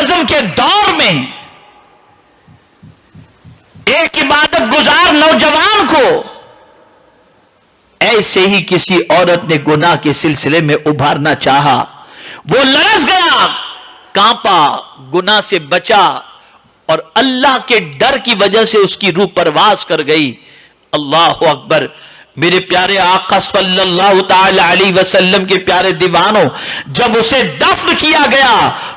اعظم کے دور میں ایک عبادت گزار نوجوان کو ایسے ہی کسی عورت نے گناہ کے سلسلے میں ابھارنا چاہا، وہ لرز گیا، کانپا، گناہ سے بچا، اور اللہ کے ڈر کی وجہ سے اس کی روح پرواز کر گئی۔ اللہ اکبر! میرے پیارے آقا صلی اللہ تعالی علیہ وسلم کے پیارے دیوانوں، جب اسے دفن کیا گیا،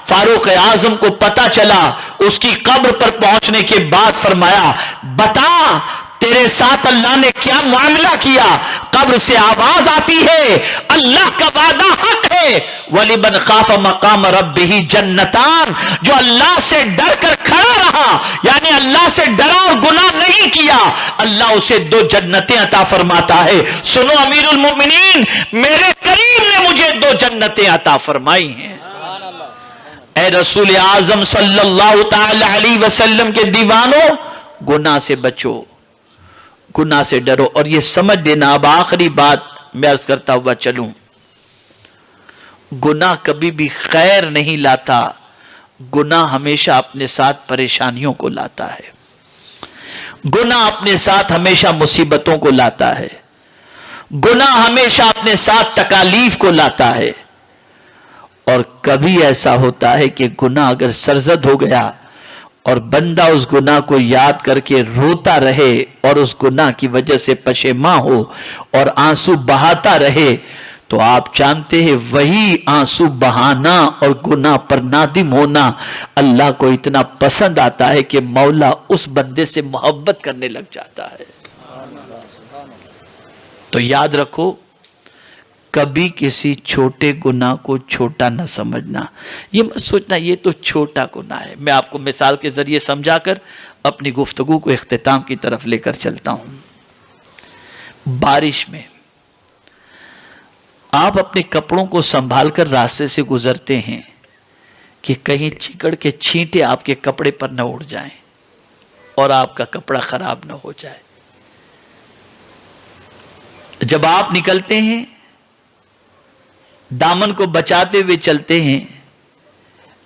فاروق اعظم کو پتا چلا، اس کی قبر پر پہنچنے کے بعد فرمایا، بتا تیرے ساتھ اللہ نے کیا معاملہ کیا؟ قبر سے آواز آتی ہے، اللہ کا وعدہ حق ہے، وَلِمَنْ خَافَ مَقَامَ رَبِّهِ جَنَّتَانِ، جو اللہ سے ڈر کر کھڑا رہا، یعنی اللہ سے ڈرا اور گناہ نہیں کیا، اللہ اسے 2 جنتیں عطا فرماتا ہے۔ سنو امیر المؤمنین، میرے کریم نے مجھے 2 جنتیں عطا فرمائی ہیں۔ اے رسول اعظم صلی اللہ تعالی علیہ وسلم کے دیوانوں، گناہ سے بچو، گناہ سے ڈرو، اور یہ سمجھ لینا، اب آخری بات میں عرض کرتا ہوا چلوں، گناہ کبھی بھی خیر نہیں لاتا، گناہ ہمیشہ اپنے ساتھ پریشانیوں کو لاتا ہے، گناہ اپنے ساتھ ہمیشہ مصیبتوں کو لاتا ہے، گناہ ہمیشہ اپنے ساتھ تکالیف کو لاتا ہے، اور کبھی ایسا ہوتا ہے کہ گناہ اگر سرزد ہو گیا اور بندہ اس گناہ کو یاد کر کے روتا رہے اور اس گناہ کی وجہ سے پشیماں ہو اور آنسو بہاتا رہے، تو آپ جانتے ہیں وہی آنسو بہانا اور گناہ پر نادم ہونا اللہ کو اتنا پسند آتا ہے کہ مولا اس بندے سے محبت کرنے لگ جاتا ہے۔ تو یاد رکھو، کبھی کسی چھوٹے گناہ کو چھوٹا نہ سمجھنا، یہ مت سوچنا یہ تو چھوٹا گناہ ہے۔ میں آپ کو مثال کے ذریعے سمجھا کر اپنی گفتگو کو اختتام کی طرف لے کر چلتا ہوں۔ بارش میں آپ اپنے کپڑوں کو سنبھال کر راستے سے گزرتے ہیں کہ کہیں چکڑ کے چھینٹے آپ کے کپڑے پر نہ اڑ جائیں اور آپ کا کپڑا خراب نہ ہو جائے۔ جب آپ نکلتے ہیں دامن کو بچاتے ہوئے چلتے ہیں،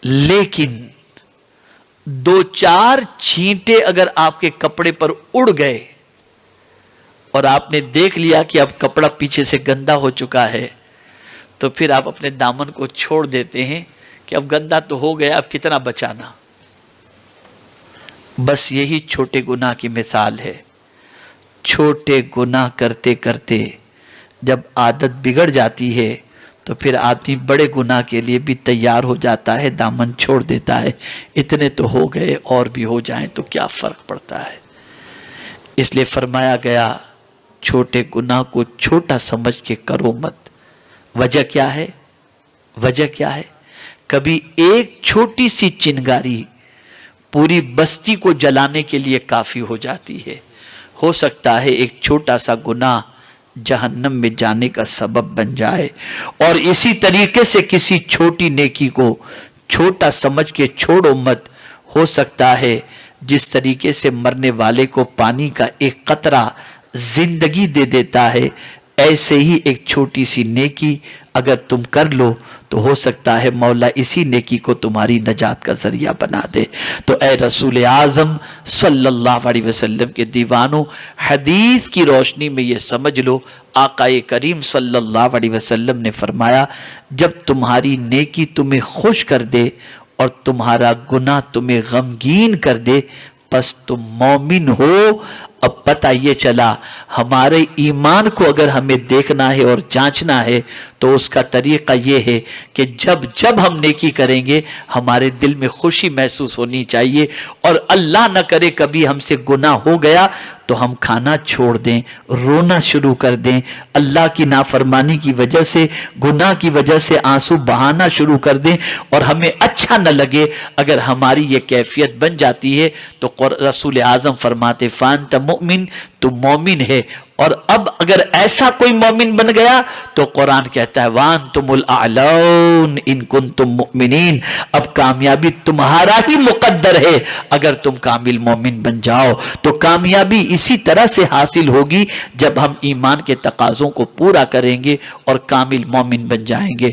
لیکن 2-4 چھینٹے اگر آپ کے کپڑے پر اڑ گئے اور آپ نے دیکھ لیا کہ اب کپڑا پیچھے سے گندا ہو چکا ہے، تو پھر آپ اپنے دامن کو چھوڑ دیتے ہیں کہ اب گندا تو ہو گیا، اب کتنا بچانا۔ بس یہی چھوٹے گناہ کی مثال ہے۔ چھوٹے گناہ کرتے کرتے جب عادت بگڑ جاتی ہے تو پھر آدمی بڑے گناہ کے لیے بھی تیار ہو جاتا ہے، دامن چھوڑ دیتا ہے، اتنے تو ہو گئے اور بھی ہو جائیں تو کیا فرق پڑتا ہے۔ اس لیے فرمایا گیا چھوٹے گناہ کو چھوٹا سمجھ کے کرو مت۔ وجہ کیا ہے؟ وجہ کیا ہے؟ کبھی ایک چھوٹی سی چنگاری پوری بستی کو جلانے کے لیے کافی ہو جاتی ہے۔ ہو سکتا ہے ایک چھوٹا سا گناہ جہنم میں جانے کا سبب بن جائے، اور اسی طریقے سے کسی چھوٹی نیکی کو چھوٹا سمجھ کے چھوڑو مت۔ ہو سکتا ہے جس طریقے سے مرنے والے کو پانی کا ایک قطرہ زندگی دے دیتا ہے، ایسے ہی ایک چھوٹی سی نیکی اگر تم کر لو تو ہو سکتا ہے مولا اسی نیکی کو تمہاری نجات کا ذریعہ بنا دے۔ تو اے رسول اعظم صلی اللہ علیہ وسلم کے دیوانوں، حدیث کی روشنی میں یہ سمجھ لو، آقا کریم صلی اللہ علیہ وسلم نے فرمایا جب تمہاری نیکی تمہیں خوش کر دے اور تمہارا گناہ تمہیں غمگین کر دے، پس تم مومن ہو۔ اب پتہ یہ چلا ہمارے ایمان کو اگر ہمیں دیکھنا ہے اور جانچنا ہے تو اس کا طریقہ یہ ہے کہ جب ہم نیکی کریں گے ہمارے دل میں خوشی محسوس ہونی چاہیے، اور اللہ نہ کرے کبھی ہم سے گناہ ہو گیا تو ہم کھانا چھوڑ دیں، رونا شروع کر دیں، اللہ کی نافرمانی کی وجہ سے، گناہ کی وجہ سے آنسو بہانا شروع کر دیں، اور ہمیں اچھا نہ لگے۔ اگر ہماری یہ کیفیت بن جاتی ہے تو رسول اعظم فرماتے فانت مؤمن، تو مومن ہے۔ اور اب اگر ایسا کوئی مومن بن گیا تو قرآن کہتا ہے وَأَنْتُمُ الْأَعْلَوْنَ إِن كُنْتُم مُؤْمِنِينَ، اب کامیابی تمہارا ہی مقدر ہے اگر تم کامل مومن بن جاؤ۔ تو کامیابی اسی طرح سے حاصل ہوگی جب ہم ایمان کے تقاضوں کو پورا کریں گے اور کامل مومن بن جائیں گے۔